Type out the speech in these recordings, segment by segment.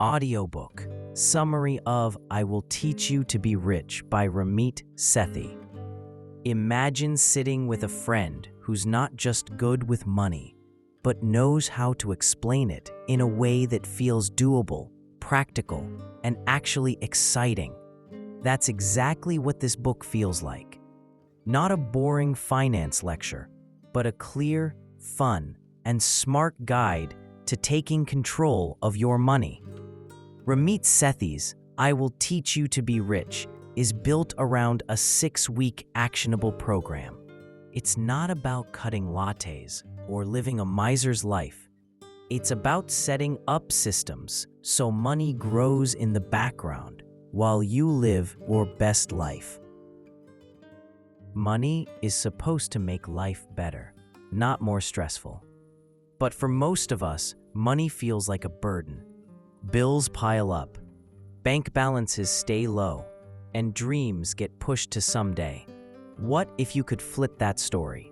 Audiobook Summary of I Will Teach You to Be Rich by Ramit Sethi. Imagine sitting with a friend who's not just good with money, but knows how to explain it in a way that feels doable, practical, and actually exciting. That's exactly what this book feels like. Not a boring finance lecture, but a clear, fun, and smart guide to taking control of your money. Ramit Sethi's I Will Teach You to Be Rich is built around a 6-week actionable program. It's not about cutting lattes or living a miser's life. It's about setting up systems so money grows in the background while you live your best life. Money is supposed to make life better, not more stressful. But for most of us, money feels like a burden. Bills pile up, bank balances stay low, and dreams get pushed to someday. What if you could flip that story?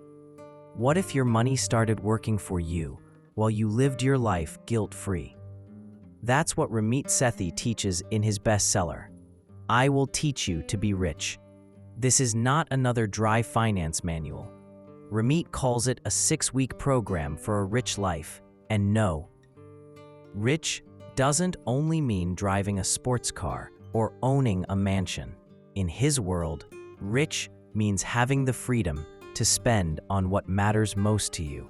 What if your money started working for you while you lived your life guilt-free? That's what Ramit Sethi teaches in his bestseller, I Will Teach You to Be Rich. This is not another dry finance manual. Ramit calls it a 6-week program for a rich life. And no, rich doesn't only mean driving a sports car or owning a mansion. In his world, rich means having the freedom to spend on what matters most to you,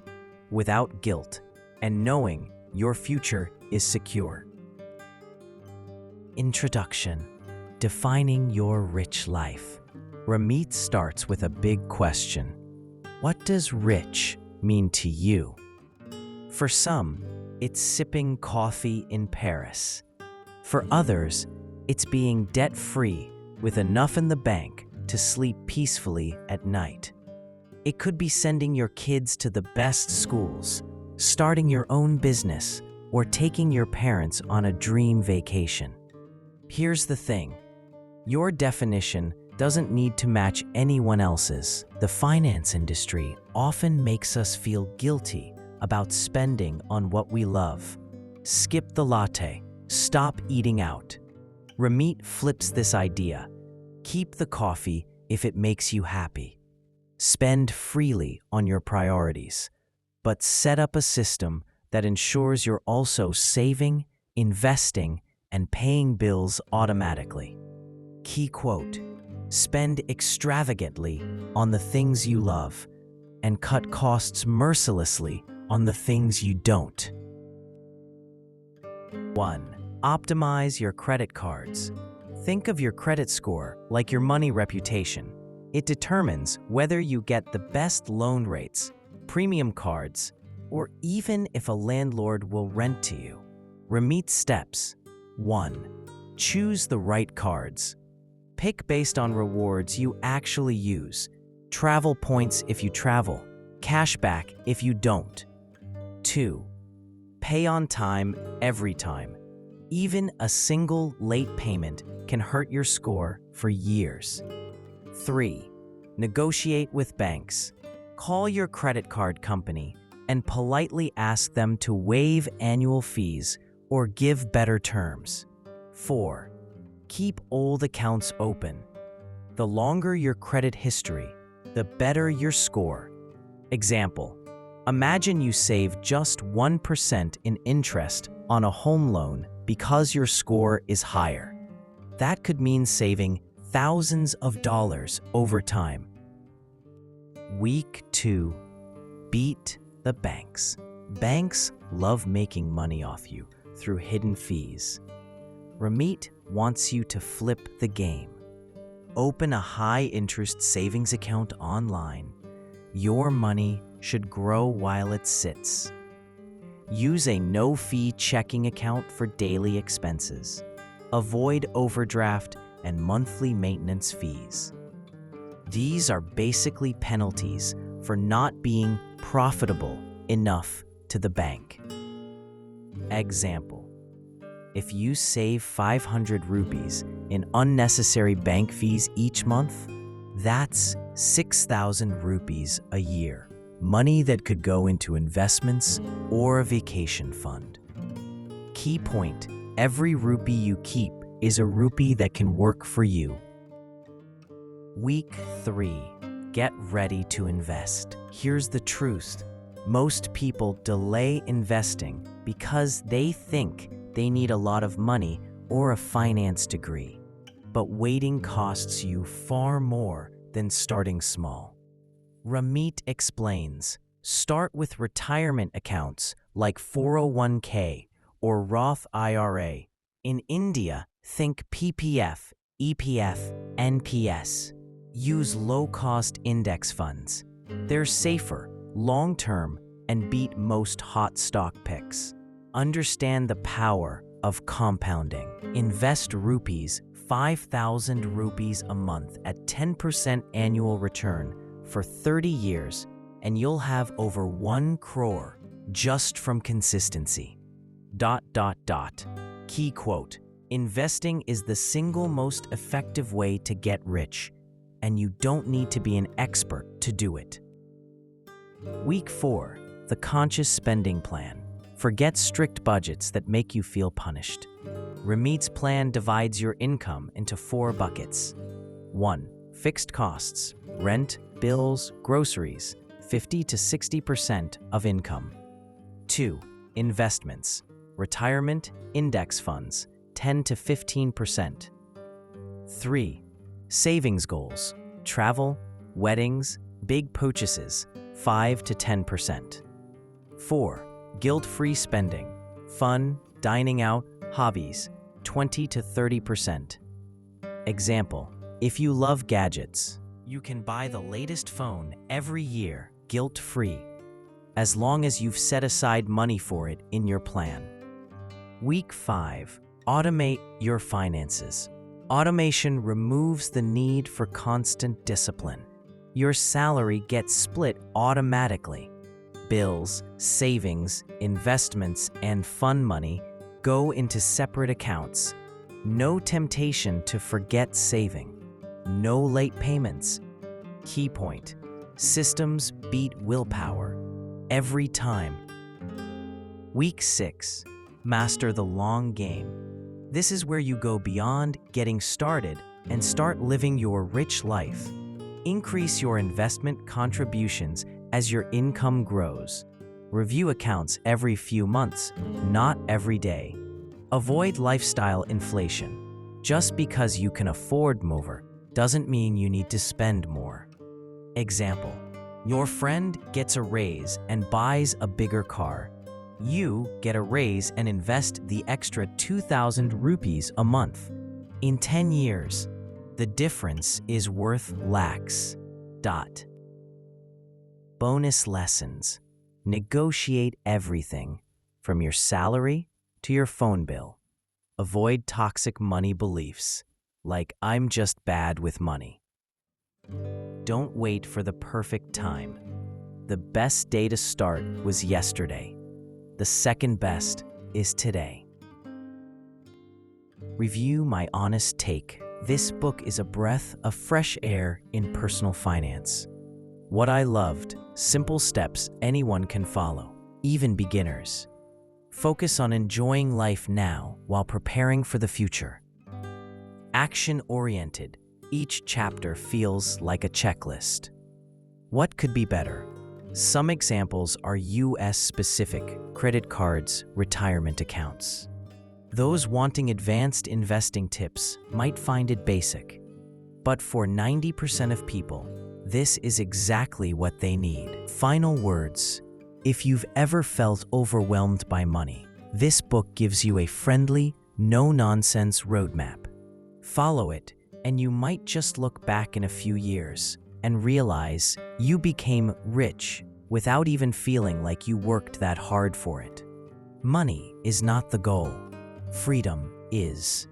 without guilt, and knowing your future is secure. Introduction: Defining your rich life. Ramit starts with a big question. What does rich mean to you? For some, it's sipping coffee in Paris. For others, it's being debt-free with enough in the bank to sleep peacefully at night. It could be sending your kids to the best schools, starting your own business, or taking your parents on a dream vacation. Here's the thing: your definition doesn't need to match anyone else's. The finance industry often makes us feel guilty about spending on what we love. Skip the latte. Stop eating out. Ramit flips this idea. Keep the coffee if it makes you happy. Spend freely on your priorities, but set up a system that ensures you're also saving, investing, and paying bills automatically. Key quote: spend extravagantly on the things you love and cut costs mercilessly on the things you don't. 1. Optimize your credit cards. Think of your credit score like your money reputation. It determines whether you get the best loan rates, premium cards, or even if a landlord will rent to you. Ramit steps. 1. Choose the right cards. Pick based on rewards you actually use. Travel points if you travel, cashback if you don't. 2. Pay on time every time. Even a single late payment can hurt your score for years. 3. Negotiate with banks. Call your credit card company and politely ask them to waive annual fees or give better terms. 4. Keep old accounts open. The longer your credit history, the better your score. Example: imagine you save just 1% in interest on a home loan because your score is higher. That could mean saving thousands of dollars over time. Week 2. Beat the banks. Banks love making money off you through hidden fees. Ramit wants you to flip the game. Open a high-interest savings account online. Your money should grow while it sits. Use a no-fee checking account for daily expenses. Avoid overdraft and monthly maintenance fees. These are basically penalties for not being profitable enough to the bank. Example: if you save 500 rupees in unnecessary bank fees each month, that's 6,000 rupees a year. Money that could go into investments or a vacation fund. Key point: Every rupee you keep is a rupee that can work for you. Week 3. Get ready to invest. Here's the truth. Most people delay investing because they think they need a lot of money or a finance degree. But waiting costs you far more than starting small. Ramit explains, start with retirement accounts like 401k or Roth IRA. In India, think PPF, EPF, NPS. Use low-cost index funds. They're safer, long-term, and beat most hot stock picks. Understand the power of compounding. Invest rupees, 5,000 rupees a month at 10% annual return for 30 years, and you'll have over 1 crore just from consistency. ... Key quote: investing is the single most effective way to get rich, and you don't need to be an expert to do it. Week 4. The conscious spending plan. Forget strict budgets that make you feel punished. Ramit's plan divides your income into 4 buckets. 1. Fixed costs, rent, bills, groceries, 50 to 60% of income. 2. Investments, retirement, index funds, 10 to 15%. 3. Savings goals, travel, weddings, big purchases, 5 to 10%. 4. Guilt-free spending, fun, dining out, hobbies, 20 to 30%. Example: if you love gadgets, you can buy the latest phone every year, guilt-free, as long as you've set aside money for it in your plan. Week 5. Automate your finances. Automation removes the need for constant discipline. Your salary gets split automatically. Bills, savings, investments, and fun money go into separate accounts. No temptation to forget saving. No late payments. Key point: systems beat willpower every time. Week 6. Master the long game. This is where you go beyond getting started and start living your rich life. Increase your investment contributions as your income grows. Review accounts every few months, not every day. Avoid lifestyle inflation. Just because you can afford more doesn't mean you need to spend more. Example: your friend gets a raise and buys a bigger car. You get a raise and invest the extra 2,000 rupees a month. In 10 years, the difference is worth lakhs. Bonus lessons. Negotiate everything from your salary to your phone bill. Avoid toxic money beliefs, like "I'm just bad with money." Don't wait for the perfect time. The best day to start was yesterday. The second best is today. Review my honest take. This book is a breath of fresh air in personal finance. What I loved: simple steps anyone can follow, even beginners. Focus on enjoying life now while preparing for the future. Action-oriented, each chapter feels like a checklist. What could be better? Some examples are US-specific: credit cards, retirement accounts. Those wanting advanced investing tips might find it basic. But for 90% of people, this is exactly what they need. Final words. If you've ever felt overwhelmed by money, this book gives you a friendly, no-nonsense roadmap. Follow it, and you might just look back in a few years and realize you became rich without even feeling like you worked that hard for it. Money is not the goal. Freedom is.